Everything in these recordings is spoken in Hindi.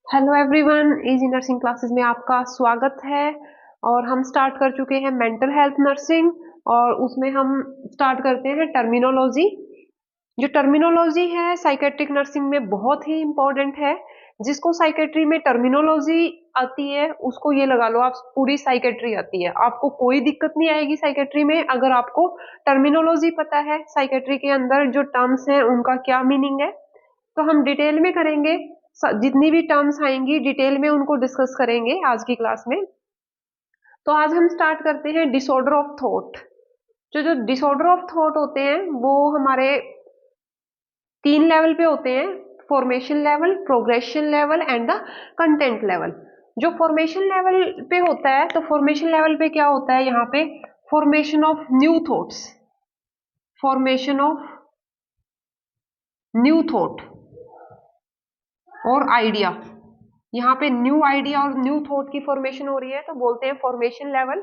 Hello everyone, easy nursing classes में आपका स्वागत है। और हम स्टार्ट कर चुके हैं मेंटल हेल्थ नर्सिंग। और उसमें हम स्टार्ट करते हैं टर्मिनोलॉजी। जो टर्मिनोलॉजी है साइकेट्रिक नर्सिंग में बहुत ही इंपॉर्टेंट है। जिसको साइकेट्री में टर्मिनोलॉजी आती है उसको ये लगा लो आप पूरी साइकेट्री आती है। आपको कोई दिक्कत नहीं आएगी साइकेट्री में अगर आपको टर्मिनोलॉजी पता है। साइकेट्री के अंदर जो टर्म्स हैं उनका क्या मीनिंग है तो हम डिटेल में करेंगे। जितनी भी टर्म्स आएंगी डिटेल में उनको डिस्कस करेंगे आज की क्लास में। तो आज हम स्टार्ट करते हैं डिसऑर्डर ऑफ थॉट। जो जो डिसऑर्डर ऑफ थॉट होते हैं वो हमारे 3 लेवल पे होते हैं। Formation level, progression level and the content level. जो फॉर्मेशन लेवल पे होता है तो फॉर्मेशन लेवल पे क्या होता है यहाँ पे? Formation of new thoughts, formation of new thought और आइडिया। यहाँ पे न्यू आइडिया और न्यू थॉट की फॉर्मेशन हो रही है तो बोलते हैं फॉर्मेशन लेवल।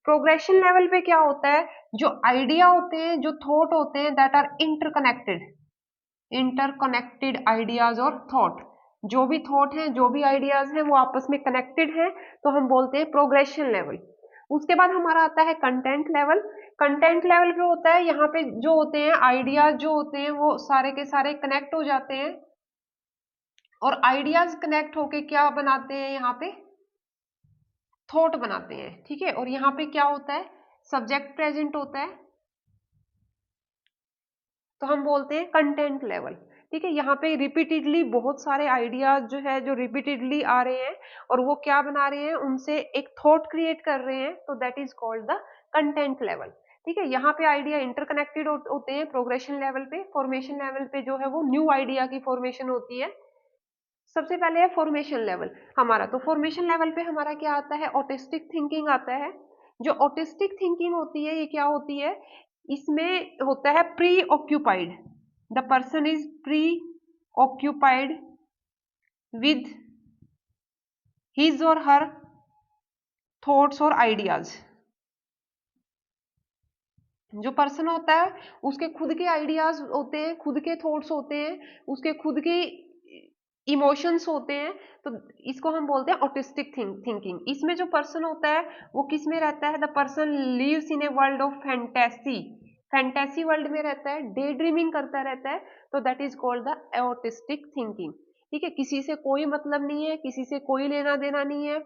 प्रोग्रेशन लेवल पे क्या होता है? जो आइडिया होते हैं, जो थॉट होते हैं that are interconnected, interconnected ideas और थॉट। जो भी थॉट हैं, जो भी आइडियाज हैं वो आपस में कनेक्टेड हैं तो हम बोलते हैं प्रोग्रेशन लेवल। उसके बाद हमारा आता है कंटेंट लेवल। कंटेंट लेवल पे होता है यहाँ पे जो होते हैं आइडियाज, जो होते हैं वो सारे के सारे कनेक्ट हो जाते हैं और आइडियाज कनेक्ट होके क्या बनाते हैं यहाँ पे? थॉट बनाते हैं। ठीक है, और यहाँ पे क्या होता है? सब्जेक्ट प्रेजेंट होता है तो हम बोलते हैं कंटेंट लेवल। ठीक है, यहाँ पे रिपीटेडली बहुत सारे आइडियाज जो है जो रिपीटेडली आ रहे हैं और वो क्या बना रहे हैं, उनसे एक थॉट क्रिएट कर रहे हैं तो that is called the content level. ठीक है, यहाँ पे आइडिया इंटरकनेक्टेड होते हैं प्रोग्रेशन लेवल पे। फॉर्मेशन लेवल पे जो है वो न्यू आइडिया की फॉर्मेशन होती है। सबसे पहले है फॉर्मेशन लेवल हमारा। तो फॉर्मेशन लेवल पे हमारा क्या आता है? ऑटिस्टिक थिंकिंग आता है। जो ऑटिस्टिक थिंकिंग होती है ये क्या होती है? इसमें होता है pre occupied. The person is pre occupied with his और हर थॉट्स और आइडियाज। जो पर्सन होता है उसके खुद के आइडियाज होते हैं, खुद के थॉट्स होते हैं, उसके खुद के इमोशंस होते हैं। तो इसको हम बोलते हैं ऑटिस्टिक थिंकिंग। इसमें जो पर्सन होता है वो किस में रहता है? The person lives in a world of fantasy. Fantasy world में रहता है, डे ड्रीमिंग करता रहता है तो that is called the autistic thinking. ठीक है, किसी से कोई मतलब नहीं है, किसी से कोई लेना देना नहीं है,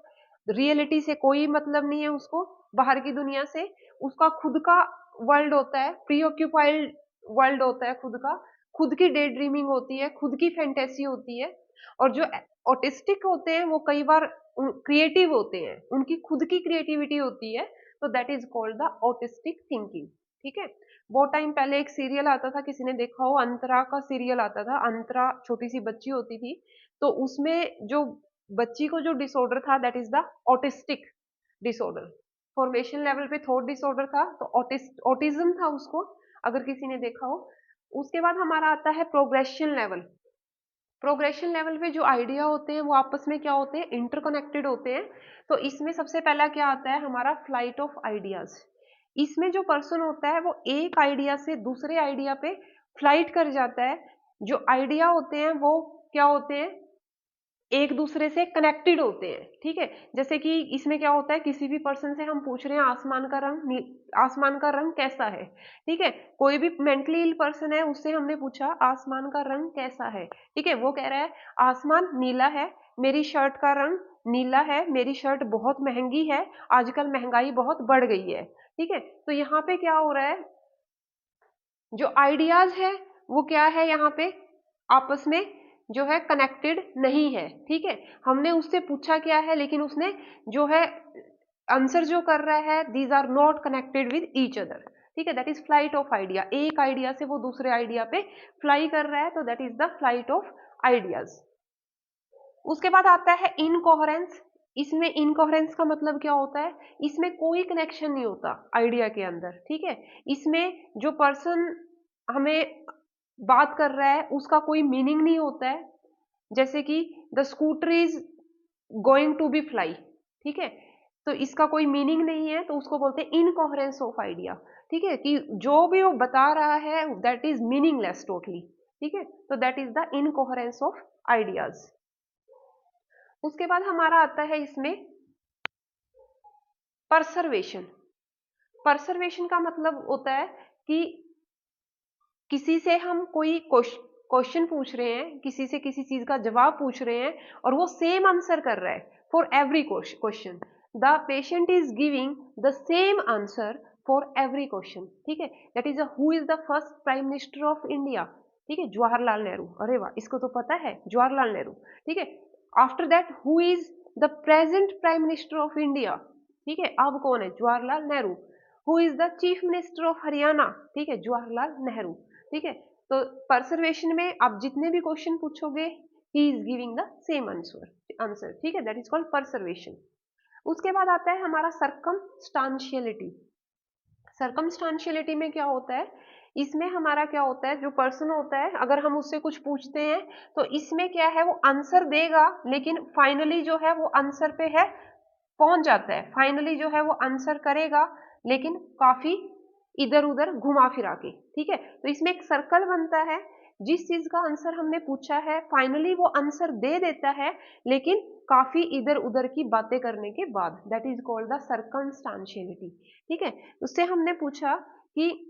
रियलिटी से कोई मतलब नहीं है उसको, बाहर की दुनिया से। उसका खुद का वर्ल्ड होता है, प्री ऑक्यूपाइड वर्ल्ड होता है खुद का, खुद की डे ड्रीमिंग होती है, खुद की फैंटेसी होती है। और जो ऑटिस्टिक होते हैं वो कई बार क्रिएटिव होते हैं, उनकी खुद की क्रिएटिविटी होती है तो that is called the autistic thinking. ठीक है, बहुत टाइम पहले एक सीरियल आता था, किसी ने देखा हो, अंतरा का सीरियल आता था। अंतरा छोटी सी बच्ची होती थी तो उसमें जो बच्ची को जो डिसऑर्डर था that is the autistic disorder. Formation level पे थॉट डिसऑर्डर था तो ऑटिज्म था उसको, अगर किसी ने देखा हो। उसके बाद हमारा आता है प्रोग्रेशन लेवल। प्रोग्रेशन लेवल पे जो आइडिया होते हैं वो आपस में क्या होते हैं? इंटरकनेक्टेड होते हैं। तो इसमें सबसे पहला क्या आता है हमारा? Flight of ideas. इसमें जो पर्सन होता है वो एक आइडिया से दूसरे आइडिया पे फ्लाइट कर जाता है। जो आइडिया होते हैं वो क्या होते हैं? एक दूसरे से कनेक्टेड होते हैं। ठीक है, जैसे कि इसमें क्या होता है, किसी भी पर्सन से हम पूछ रहे हैं आसमान का रंग, आसमान का रंग कैसा है। ठीक है, कोई भी मेंटली इल पर्सन है उससे हमने पूछा आसमान का रंग कैसा है। ठीक है, वो कह रहा है आसमान नीला है, मेरी शर्ट का रंग नीला है, मेरी शर्ट बहुत महंगी है, आजकल महंगाई बहुत बढ़ गई है। ठीक है, तो यहाँ पे क्या हो रहा है? जो आइडियाज है वो क्या है यहाँ पे? आपस में जो है कनेक्टेड नहीं है। ठीक है, हमने उससे पूछा क्या है लेकिन उसने जो है आंसर जो कर रहा है these are not connected with each other. ठीक है, that is flight of idea. एक आइडिया से वो दूसरे आइडिया पे फ्लाई कर रहा है तो that is the flight of ideas. उसके बाद आता है इनकोहेरेंस। इसमें इनकोहेरेंस का मतलब क्या होता है? इसमें कोई कनेक्शन नहीं होता आइडिया के अंदर। ठीक है, इसमें जो पर्सन हमें बात कर रहा है उसका कोई मीनिंग नहीं होता है। जैसे कि the scooter is going to be fly. ठीक है, तो इसका कोई मीनिंग नहीं है तो उसको बोलते हैं इनकोहेरेंस ऑफ आइडिया। ठीक है, कि जो भी वो बता रहा है दैट इज मीनिंगलेस टोटली। ठीक है, तो that is the incoherence of ideas. उसके बाद हमारा आता है इसमें परसर्वेशन। परसर्वेशन का मतलब होता है कि किसी से हम कोई क्वेश्चन पूछ रहे हैं, किसी से किसी चीज का जवाब पूछ रहे हैं और वो सेम आंसर कर रहा है for every question. The patient is giving the same answer for every question. ठीक है, that is who is the first prime minister of India. ठीक है, जवाहरलाल नेहरू। अरे वाह, इसको तो पता है, जवाहरलाल नेहरू। ठीक है, after that who is the present prime minister of India. ठीक है, अब कौन है? Jawaharlal Nehru. Who is the chief minister of Haryana? ठीक है, जवाहरलाल नेहरू। ठीक है, तो परसर्वेशन में आप जितने भी क्वेश्चन पूछोगे he is giving the same answer. ठीक है, दैट इज कॉल्ड परसर्वेशन। उसके बाद आता है हमारा सरकमस्टांशियलिटी। सरकमस्टांशियलिटी में क्या होता है? इसमें हमारा क्या होता है, जो पर्सन होता है अगर हम उससे कुछ पूछते हैं तो इसमें क्या है, वो आंसर देगा लेकिन फाइनली जो है वो आंसर पे है पहुंच जाता है। फाइनली जो है वो आंसर करेगा लेकिन काफी इधर उधर घुमा फिरा के। ठीक है, तो इसमें एक सर्कल बनता है। जिस चीज का आंसर हमने पूछा है फाइनली वो आंसर दे देता है लेकिन काफी इधर उधर की बातें करने के बाद। That is called the circumstantiality. ठीक है, उससे हमने पूछा कि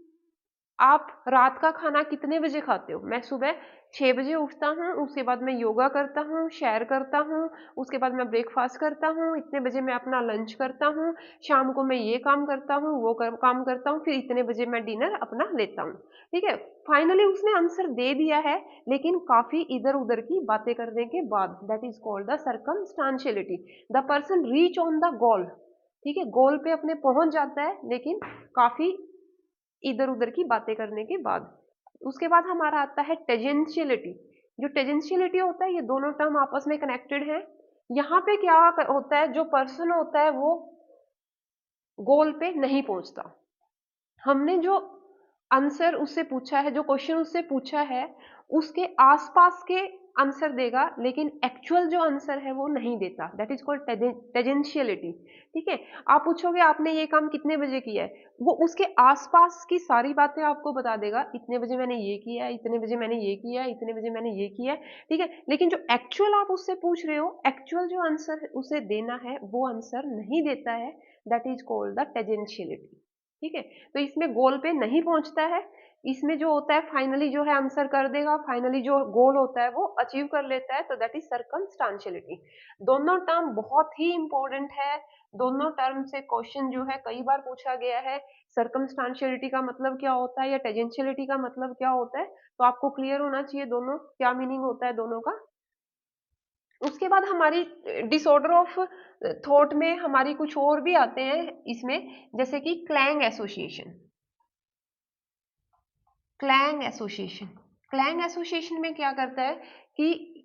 आप रात का खाना कितने बजे खाते हो? मैं सुबह 6 बजे उठता हूँ, उसके बाद मैं योगा करता हूँ, सैर करता हूँ, उसके बाद मैं ब्रेकफास्ट करता हूँ, इतने बजे मैं अपना लंच करता हूँ, शाम को मैं ये काम करता हूँ, वो काम करता हूँ, फिर इतने बजे मैं डिनर अपना लेता हूँ। ठीक है, फाइनली उसने आंसर दे दिया है लेकिन काफी इधर उधर की बातें करने के बाद। That is called the circumstantiality. The person reach on the goal. ठीक है, गोल पे अपने पहुंच जाता है लेकिन काफी इधर उधर की बातें करने के बाद। उसके बाद हमारा आता है टेजेंशियलिटी। जो टेजेंशियलिटी होता है, ये दोनों टर्म आपस में कनेक्टेड है। यहाँ पे क्या होता है, जो पर्सन होता है वो गोल पे नहीं पहुंचता। हमने जो आंसर उससे पूछा है, जो क्वेश्चन उससे पूछा है, उसके आसपास के आंसर देगा लेकिन एक्चुअल जो आंसर है वो नहीं देता। That is called tangentiality. ठीक है, आप पूछोगे आपने ये काम कितने बजे किया है, वो उसके आसपास की सारी बातें आपको बता देगा। इतने बजे मैंने ये किया है, इतने बजे मैंने ये किया है, इतने बजे मैंने ये किया है। ठीक है, लेकिन जो एक्चुअल आप उससे पूछ रहे हो, एक्चुअल जो आंसर उसे देना है वो आंसर नहीं देता है। That is called the tangentiality. ठीक है, तो इसमें गोल पे नहीं पहुंचता है। इसमें जो होता है फाइनली जो है आंसर कर देगा, फाइनली जो गोल होता है वो अचीव कर लेता है। तो दैट इज सर्कमस्टांशियलिटी। दोनों टर्म बहुत ही इंपॉर्टेंट है। दोनों टर्म से क्वेश्चन जो है कई बार पूछा गया है। सर्कमस्टांशियलिटी का मतलब क्या होता है या टेजेंशियलिटी का मतलब क्या होता है, तो आपको क्लियर होना चाहिए दोनों क्या मीनिंग होता है दोनों का। उसके बाद हमारी डिसऑर्डर ऑफ थॉट में हमारी कुछ और भी आते हैं इसमें, जैसे कि clang association. Clang association, clang association में क्या करता है कि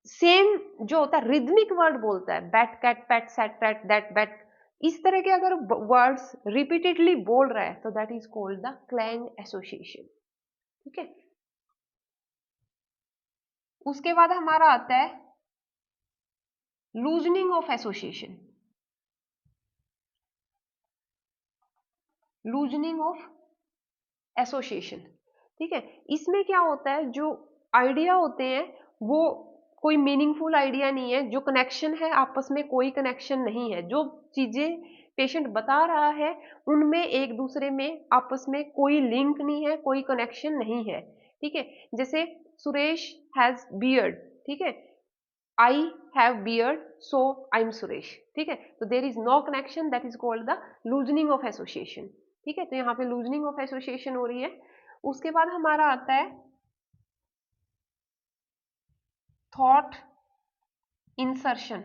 सेम जो होता है रिदमिक वर्ड बोलता है, bat cat pat set pat that bat, इस तरह के अगर वर्ड्स रिपीटेडली बोल रहा है तो that is called the clang association. ठीक है, उसके बाद हमारा आता है loosening of association. Loosening of association. ठीक है, इसमें क्या होता है, जो आइडिया होते हैं वो कोई मीनिंगफुल आइडिया नहीं है, जो कनेक्शन है आपस में कोई कनेक्शन नहीं है, जो चीजें पेशेंट बता रहा है उनमें एक दूसरे में आपस में कोई लिंक नहीं है, कोई कनेक्शन नहीं है। ठीक है, जैसे सुरेश हैज बियर्ड। ठीक है, I have beard so I am Suresh. ठीक है, तो there is no connection, that is called the loosening of association. ठीक है, तो यहाँ पे लूजनिंग ऑफ एसोसिएशन हो रही है। उसके बाद हमारा आता है थॉट इंसर्शन।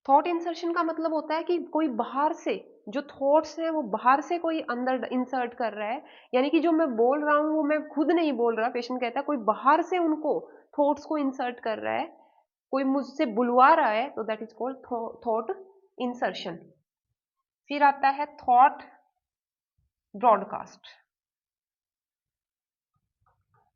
थॉट इंसर्शन का मतलब होता है कि कोई बाहर से जो थॉट्स हैं वो बाहर से कोई अंदर इंसर्ट कर रहा है, यानी कि जो मैं बोल रहा हूँ वो मैं खुद नहीं बोल रहा, पेशेंट कहता है कोई बाहर से उनको थॉट्स को इंसर्ट कर रहा है, कोई मुझसे बुलवा रहा है, तो that is called thought insertion. फिर आता है थॉट ब्रॉडकास्ट।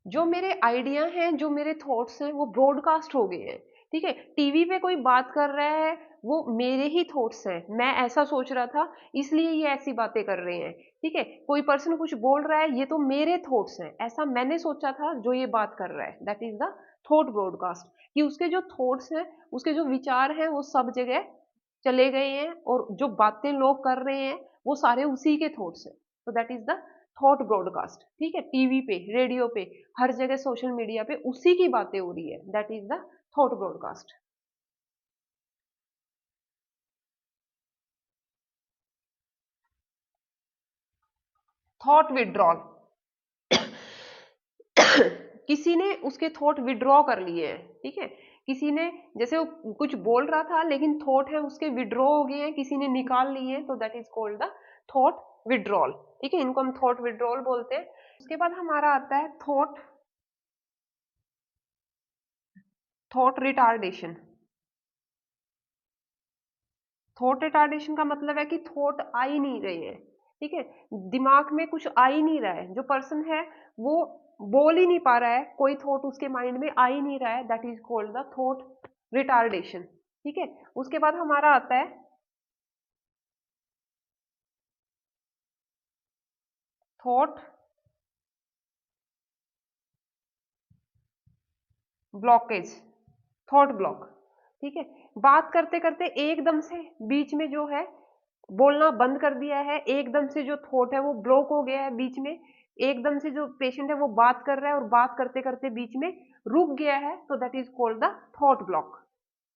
जो मेरे आइडिया हैं, जो मेरे थॉट्स हैं वो ब्रॉडकास्ट हो गए हैं। ठीक है, टीवी पे कोई बात कर रहा है वो मेरे ही थॉट्स हैं, मैं ऐसा सोच रहा था इसलिए ये ऐसी बातें कर रहे हैं। ठीक है, कोई पर्सन कुछ बोल रहा है ये तो मेरे थॉट्स हैं, ऐसा मैंने सोचा था जो ये बात कर रहा है, that is the thought broadcast, कि उसके जो थॉट्स हैं, उसके जो विचार हैं, वो सब जगह चले गए हैं और जो बातें लोग कर रहे हैं वो सारे उसी के थॉट्स हैं। तो that is the thought broadcast. ठीक है, टीवी पे, रेडियो पे, हर जगह सोशल मीडिया पे उसी की बातें हो रही है। That is the thought broadcast. Thought withdrawal, किसी ने उसके थॉट विड्रॉ कर लिए हैं। ठीक है, किसी ने, जैसे वो कुछ बोल रहा था लेकिन थॉट है उसके विड्रॉ हो गए हैं, किसी ने निकाल लिए हैं, तो that is called the thought withdrawal. ठीक है, इनको हम थॉट विड्रॉल बोलते हैं। उसके बाद हमारा आता है thought thought retardation. Thought retardation का मतलब है कि थॉट आ ही नहीं रहे हैं। ठीक है, दिमाग में कुछ आ ही नहीं रहा है, जो पर्सन है वो बोल ही नहीं पा रहा है, कोई थॉट उसके माइंड में आ ही नहीं रहा है, that is called the thought retardation. ठीक है, उसके बाद हमारा आता है थॉट ब्लॉकेज, थॉट ब्लॉक। ठीक है, बात करते करते एकदम से बीच में जो है बोलना बंद कर दिया है, एकदम से जो थॉट है वो ब्लॉक हो गया है बीच में, एकदम से जो पेशेंट है वो बात कर रहा है और बात करते करते बीच में रुक गया है, तो that is called the thought block.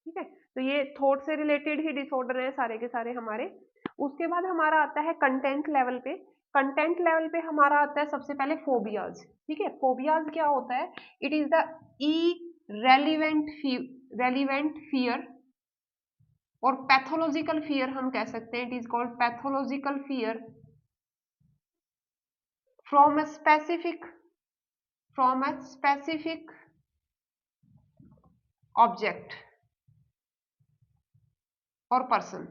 ठीक है, तो ये थॉट से रिलेटेड ही डिसऑर्डर है सारे के सारे हमारे। उसके बाद हमारा आता है कंटेंट लेवल पे। कंटेंट लेवल पे हमारा आता है सबसे पहले फोबियाज। ठीक है, फोबियाज क्या होता है? It is the relevant relevant fear और पैथोलॉजिकल फियर हम कह सकते हैं। It is called pathological fear from a specific from a specific object और पर्सन।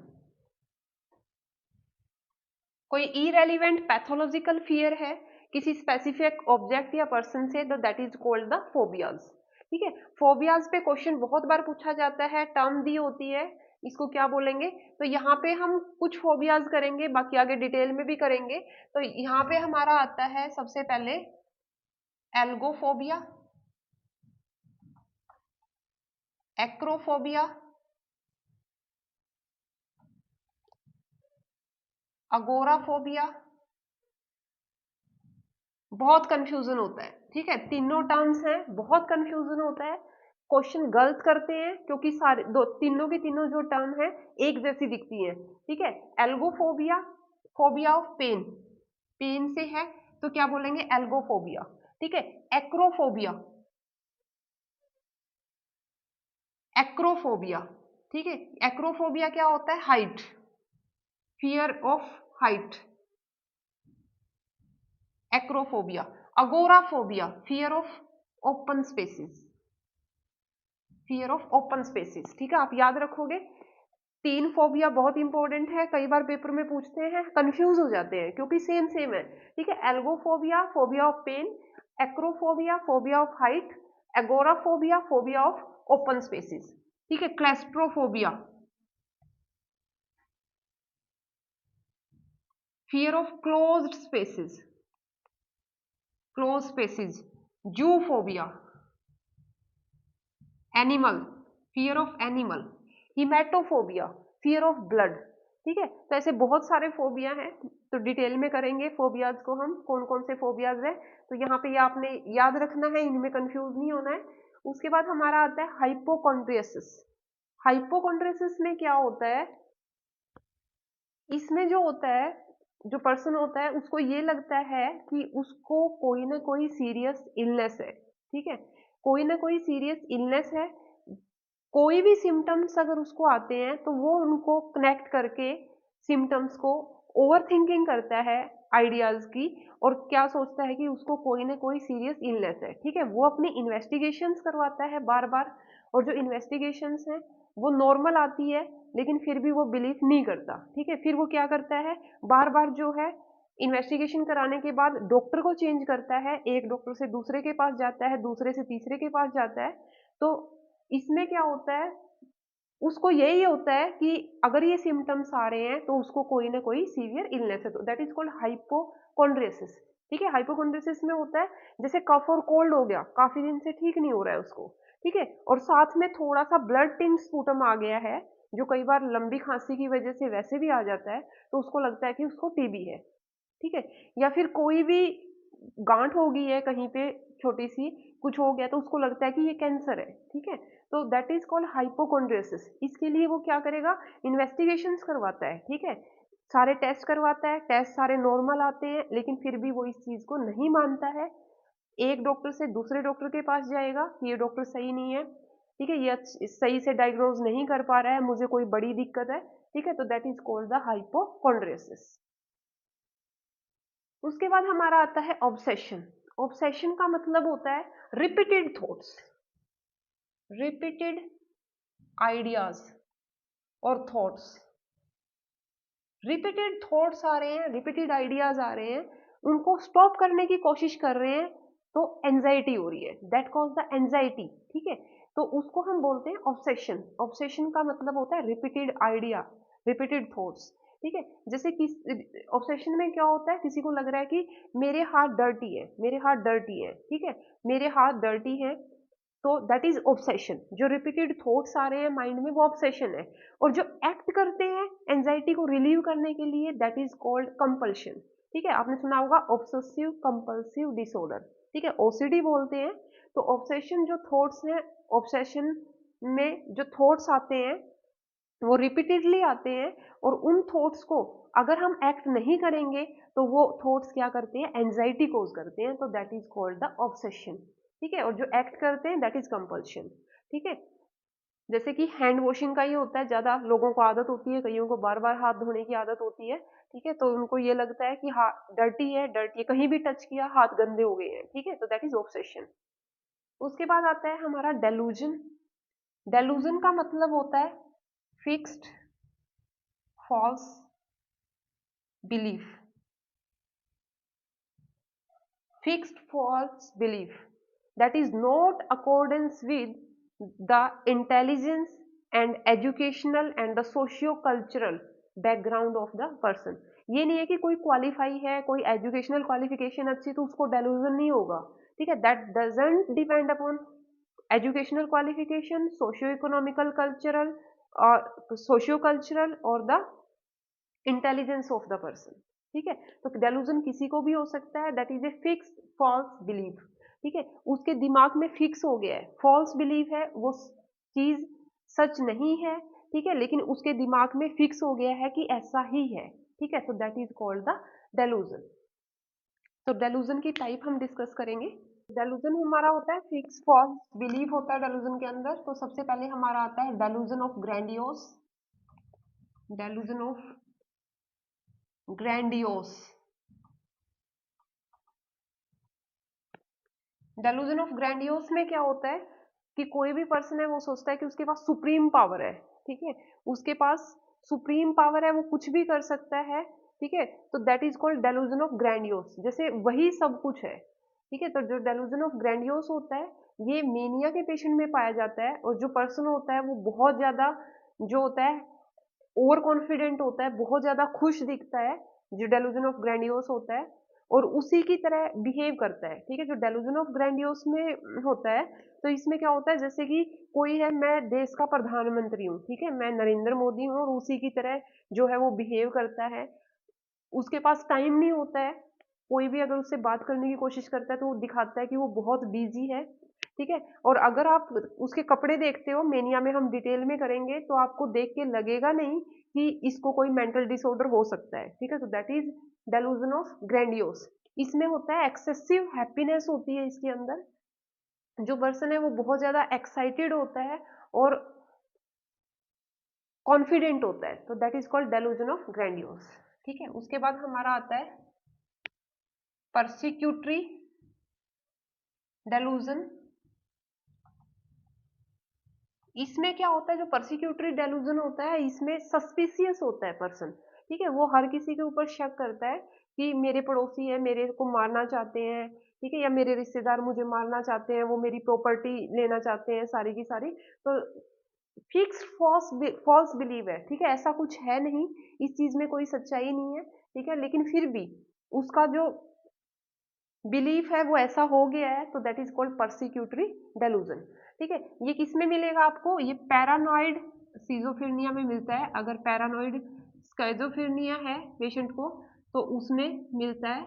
कोई इरेलीवेंट पैथोलॉजिकल फियर है किसी स्पेसिफिक ऑब्जेक्ट या पर्सन से, तो that is called the phobias. ठीक है, फोबियाज पे क्वेश्चन बहुत बार पूछा जाता है, टर्म दी होती है, इसको क्या बोलेंगे? तो यहाँ पे हम कुछ फोबियाज करेंगे, बाकी आगे डिटेल में भी करेंगे। तो यहाँ पे हमारा आता है सबसे पहले एल्गोफोबिया, एक्रोफोबिया, अगोराफोबिया। बहुत कंफ्यूजन होता है। ठीक है, तीनों टर्म्स हैं, बहुत कंफ्यूजन होता है, क्वेश्चन गलत करते हैं क्योंकि सारे दो तीनों की तीनों जो टर्म है एक जैसी दिखती है। ठीक है, algophobia, phobia of pain, pain से है तो क्या बोलेंगे? एल्गोफोबिया। ठीक है, एक्रोफोबिया, एक्रोफोबिया। ठीक है, एक्रोफोबिया क्या होता है? Height, fear of height, acrophobia. Agoraphobia, fear of open spaces, fear of open spaces. ठीक है, आप याद रखोगे। तीन फोबिया बहुत इंपॉर्टेंट है, कई बार पेपर में पूछते हैं, कंफ्यूज हो जाते हैं क्योंकि सेम सेम है। ठीक है, algophobia, phobia of pain, acrophobia, phobia of height, agoraphobia, phobia of open spaces. ठीक है, claustrophobia, fear of closed spaces, close spaces. Zoophobia, animal, fear of animal. Haematophobia, fear of blood. ठीक है, तो ऐसे बहुत सारे फोबिया हैं, तो डिटेल में करेंगे फोबियाज को हम, कौन कौन से फोबियाज है। तो यहाँ पे ये आपने याद रखना है, इनमें कंफ्यूज नहीं होना है। उसके बाद हमारा आता है हाइपोकॉन्ड्रियसिस। हाइपोकॉन्ड्रियसिस में क्या होता है? इसमें जो होता है, जो पर्सन होता है उसको ये लगता है कि उसको कोई ना कोई सीरियस इलनेस है। ठीक है, कोई ना कोई सीरियस इलनेस है, कोई भी सिम्टम्स अगर उसको आते हैं तो वो उनको कनेक्ट करके सिम्टम्स को ओवर थिंकिंग करता है आइडियाज की, और क्या सोचता है कि उसको कोई ना कोई सीरियस इलनेस है। ठीक है, वो अपनी इन्वेस्टिगेशंस करवाता है बार बार, और जो इन्वेस्टिगेशंस हैं वो नॉर्मल आती है, लेकिन फिर भी वो बिलीव नहीं करता। ठीक है, फिर वो क्या करता है, बार बार जो है इन्वेस्टिगेशन कराने के बाद डॉक्टर को चेंज करता है, एक डॉक्टर से दूसरे के पास जाता है, दूसरे से तीसरे के पास जाता है। तो इसमें क्या होता है, उसको यही होता है कि अगर ये सिम्टम्स आ रहे हैं तो उसको कोई ना कोई सीवियर इलनेस है, तो दैट इज कॉल्ड हाइपोकॉन्ड्रियसिस। ठीक है, हाइपोकॉन्ड्रियसिस में होता है जैसे कफ और कोल्ड हो गया, काफी दिन से ठीक नहीं हो रहा है उसको, ठीक है, और साथ में थोड़ा सा ब्लड टिंट स्पूटम आ गया है, जो कई बार लंबी खांसी की वजह से वैसे भी आ जाता है, तो उसको लगता है कि उसको टीबी है। ठीक है, या फिर कोई भी गांठ हो गई है कहीं पे, छोटी सी कुछ हो गया तो उसको लगता है कि ये कैंसर है। ठीक है, तो दैट इज कॉल्ड हाइपोकॉन्ड्रियोसिस। इसके लिए वो क्या करेगा, इन्वेस्टिगेशंस करवाता है। ठीक है, सारे टेस्ट करवाता है, टेस्ट सारे नॉर्मल आते हैं, लेकिन फिर भी वो इस चीज को नहीं मानता है। एक डॉक्टर से दूसरे डॉक्टर के पास जाएगा कि ये डॉक्टर सही नहीं है, ठीक है, ये सही से डायग्नोज नहीं कर पा रहा है, मुझे कोई बड़ी दिक्कत है। ठीक है, तो दैट इज कॉल्ड द हाइपोकॉन्ड्रियोसिस। उसके बाद हमारा आता है ऑब्सेशन। ऑब्सेशन का मतलब होता है रिपीटेड थॉट्स, रिपीटेड आइडियाज और थॉट्स। रिपीटेड थॉट्स आ रहे हैं, रिपीटेड आइडियाज आ रहे हैं, उनको स्टॉप करने की कोशिश कर रहे हैं, तो एंजाइटी हो रही है, दैट कॉज द एंजाइटी। ठीक है, तो उसको हम बोलते हैं ऑब्सेशन। ऑब्सेशन का मतलब होता है रिपीटेड आइडिया, रिपीटेड थॉट्स। ठीक है, जैसे कि ऑब्सेशन में क्या होता है, किसी को लग रहा है कि मेरे हाथ डर्टी है, मेरे हाथ डर्टी है। ठीक है, मेरे हाथ डर्टी है, तो दैट इज ऑब्सेशन। जो रिपीटेड थॉट्स आ रहे हैं माइंड में, वो ऑब्सेशन है। और जो एक्ट करते हैं एंजाइटी को रिलीव करने के लिए, दैट इज कॉल्ड कंपल्शन। ठीक है, आपने सुना होगा ऑब्सेसिव कंपल्सिव डिसऑर्डर। ठीक है, ओसीडी बोलते हैं। तो ऑब्सेशन जो थॉट्स हैं, ऑब्सेशन में जो थॉट्स आते हैं वो रिपीटेडली आते हैं, और उन थॉट्स को अगर हम एक्ट नहीं करेंगे तो वो थॉट्स क्या करते हैं, एंजाइटी कोज करते हैं, तो that is called the obsession. ठीक है, और जो एक्ट करते हैं दैट इज कंपल्शन। ठीक है, जैसे कि हैंड वॉशिंग का ही होता है, ज्यादा लोगों को आदत होती है, कईयों को बार बार हाथ धोने की आदत होती है। ठीक है, तो उनको ये लगता है कि हाथ डर्टी है, डर्टी है, कहीं भी टच किया हाथ गंदे हो गए हैं। ठीक है, तो दैट इज ऑब्सेशन। उसके बाद आता है हमारा डेलूजन। डेलूजन का मतलब होता है fixed false belief. Fixed false belief that is not accordance with the intelligence and educational and the socio-cultural background of the person। ये नहीं है कि कोई क्वालिफाई है, कोई एजुकेशनल क्वालिफिकेशन अच्छी, तो उसको डेलूजन नहीं होगा। ठीक है, that doesn't depend upon educational qualification, socio economical cultural और सोशियो कल्चरल और the intelligence of the person. ठीक है, तो डेलूजन किसी को भी हो सकता है, that is a fixed false belief. ठीक है, उसके दिमाग में फिक्स हो गया है, फॉल्स बिलीफ है, वो चीज सच नहीं है। ठीक है, लेकिन उसके दिमाग में फिक्स हो गया है कि ऐसा ही है। ठीक है, तो दैट इज कॉल्ड द डेलूजन। तो डेलूजन की टाइप हम डिस्कस करेंगे। डेलूजन हमारा होता है फिक्स फॉल्स बिलीफ होता है डेलूजन के अंदर। तो सबसे पहले हमारा आता है delusion of grandiose. Delusion of grandiose. Delusion of grandiose में क्या होता है कि कोई भी पर्सन है वो सोचता है कि उसके पास सुप्रीम पावर है। ठीक है, उसके पास सुप्रीम पावर है, वो कुछ भी कर सकता है। ठीक है, तो that is called delusion of grandiose, जैसे वही सब कुछ है। ठीक है, तो जो डेलूजन ऑफ ग्रैंडियोस होता है ये मेनिया के पेशेंट में पाया जाता है, और जो पर्सन होता है वो बहुत ज्यादा जो होता है ओवर कॉन्फिडेंट होता है, बहुत ज्यादा खुश दिखता है, जो डेलूजन ऑफ ग्रैंडियोस होता है, और उसी की तरह बिहेव करता है। ठीक है, जो डेलूजन ऑफ ग्रैंडियोस में होता है, तो इसमें क्या होता है, जैसे कि कोई है, मैं देश का प्रधानमंत्री हूँ, ठीक है, मैं नरेंद्र मोदी हूँ, और उसी की तरह जो है वो बिहेव करता है। उसके पास टाइम नहीं होता है, कोई भी अगर उससे बात करने की कोशिश करता है तो वो दिखाता है कि वो बहुत बिजी है। ठीक है, और अगर आप उसके कपड़े देखते हो, मेनिया में हम डिटेल में करेंगे, तो आपको देख के लगेगा नहीं कि इसको कोई मेंटल डिसऑर्डर हो सकता है। ठीक है, तो दैट इज डेलूजन ऑफ ग्रैंडियोस। इसमें होता है एक्सेसिव हैप्पीनेस होती है इसके अंदर, जो पर्सन है वो बहुत ज्यादा एक्साइटेड होता है और कॉन्फिडेंट होता है, तो that is called delusion of grandiose. ठीक है, उसके बाद हमारा आता है परसिक्यूटरी डेलूजन। इसमें क्या होता है, जो परसिक्यूटरी डेलूजन होता है इसमें सस्पिशियस होता है पर्सन। ठीक है, वो हर किसी के ऊपर शक करता है कि मेरे पड़ोसी है, मेरे को मारना चाहते हैं। ठीक है, या मेरे रिश्तेदार मुझे मारना चाहते हैं, वो मेरी प्रॉपर्टी लेना चाहते हैं सारी की सारी। तो फिक्स फॉल्स बिलीव है। ठीक है, ऐसा कुछ है नहीं, इस चीज में कोई सच्चाई नहीं है। ठीक है, लेकिन फिर भी उसका जो बिलीफ है वो ऐसा हो गया है, तो दैट इज कॉल्ड परसिक्यूटरी डेलूजन। ठीक है। ये किस में मिलेगा आपको? ये पैरानॉइड सिजोफ्रेनिया में मिलता है। अगर पैरानॉइड स्किज़ोफ्रेनिया है पेशेंट को तो उसमें मिलता है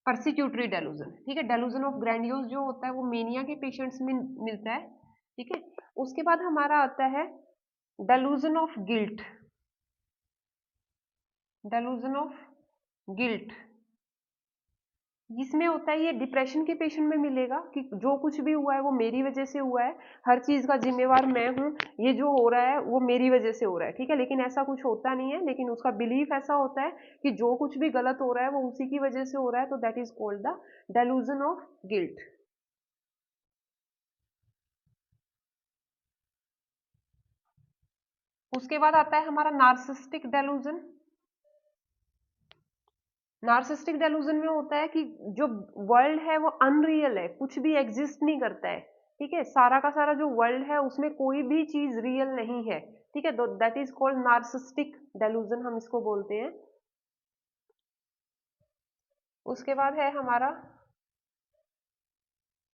परसिक्यूटरी डेलूजन। ठीक है, डेलूजन ऑफ ग्रैंडियोस जो होता है वो मेनिया के पेशेंट्स में मिलता है। ठीक है, उसके बाद हमारा आता है delusion of guilt. डेलूजन of guilt इसमें होता है, ये डिप्रेशन के पेशेंट में मिलेगा कि जो कुछ भी हुआ है वो मेरी वजह से हुआ है, हर चीज का जिम्मेवार मैं हूँ, ये जो हो रहा है वो मेरी वजह से हो रहा है। ठीक है, लेकिन ऐसा कुछ होता नहीं है, लेकिन उसका बिलीफ ऐसा होता है कि जो कुछ भी गलत हो रहा है वो उसी की वजह से हो रहा है, तो that is called the delusion of guilt. उसके बाद आता है हमारा नार्सिस्टिक डेलूजन। नार्सिस्टिक डेलूजन में होता है कि जो वर्ल्ड है वो अनरियल है, कुछ भी एग्जिस्ट नहीं करता है। ठीक है, सारा का सारा जो वर्ल्ड है उसमें कोई भी चीज रियल नहीं है। ठीक है, तो दैट इज कॉल्ड नार्सिस्टिक डेलूजन, हम इसको बोलते हैं। उसके बाद है हमारा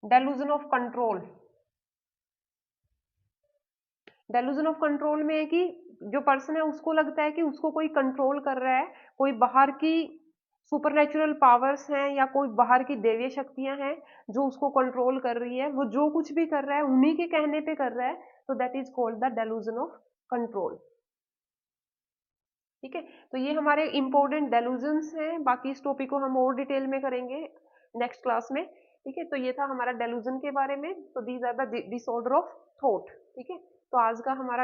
डेलूजन ऑफ कंट्रोल। डेलूजन ऑफ कंट्रोल में है कि जो पर्सन है उसको लगता है कि उसको कोई कंट्रोल कर रहा है, कोई बाहर की सुपरनेचुरल पावर्स हैं या कोई बाहर की दैवीय शक्तियां हैं जो उसको कंट्रोल कर रही है, वो जो कुछ भी कर रहा है उन्हीं के कहने पे कर रहा है, तो that is called the delusion of control. ठीक है, तो ये हमारे इंपॉर्टेंट डेलूजन्स हैं। बाकी इस टॉपिक को हम और डिटेल में करेंगे नेक्स्ट क्लास में। ठीक है, तो ये था हमारा डेलूजन के बारे में। तो these are the disorder of thought. ठीक है, तो आज का हमारा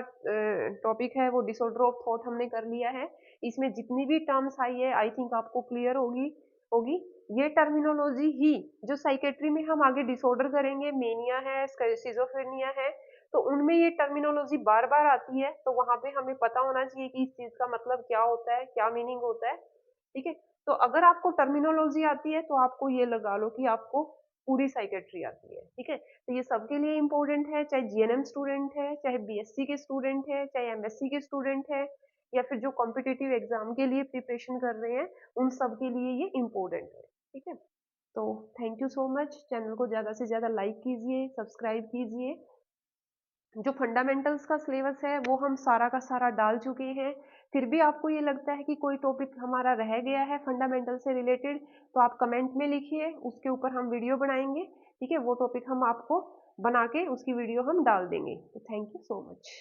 टॉपिक है वो डिसऑर्डर ऑफ थॉट हमने कर लिया है। इसमें जितनी भी टर्म्स आई है आई थिंक आपको क्लियर होगी होगी ये टर्मिनोलॉजी ही जो साइकेट्री में हम आगे डिसऑर्डर करेंगे, मेनिया है, सिजोफ्रेनिया है, तो उनमें ये टर्मिनोलॉजी बार बार आती है, तो वहां पे हमें पता होना चाहिए कि इस चीज का मतलब क्या होता है, क्या मीनिंग होता है। ठीक है, तो अगर आपको टर्मिनोलॉजी आती है तो आपको ये लगा लो कि आपको पूरी साइकेट्री आती है। ठीक है, तो ये सबके लिए इंपॉर्टेंट है, चाहे जीएनएम स्टूडेंट है, चाहे बीएससी के स्टूडेंट है, चाहे एमएससी के स्टूडेंट है, या फिर जो कॉम्पिटिटिव एग्जाम के लिए प्रिपरेशन कर रहे हैं, उन सब के लिए ये इम्पोर्टेंट है। ठीक है, तो thank you so much. Channel को ज़्यादा से ज़्यादा लाइक कीजिए, सब्सक्राइब कीजिए। जो फंडामेंटल्स का सिलेबस है वो हम सारा का सारा डाल चुके हैं। फिर भी आपको ये लगता है कि कोई टॉपिक हमारा रह गया है फंडामेंटल से रिलेटेड, तो आप कमेंट में लिखिए, उसके ऊपर हम वीडियो बनाएंगे। ठीक है, वो टॉपिक हम आपको बना के उसकी वीडियो हम डाल देंगे। तो थैंक यू सो मच।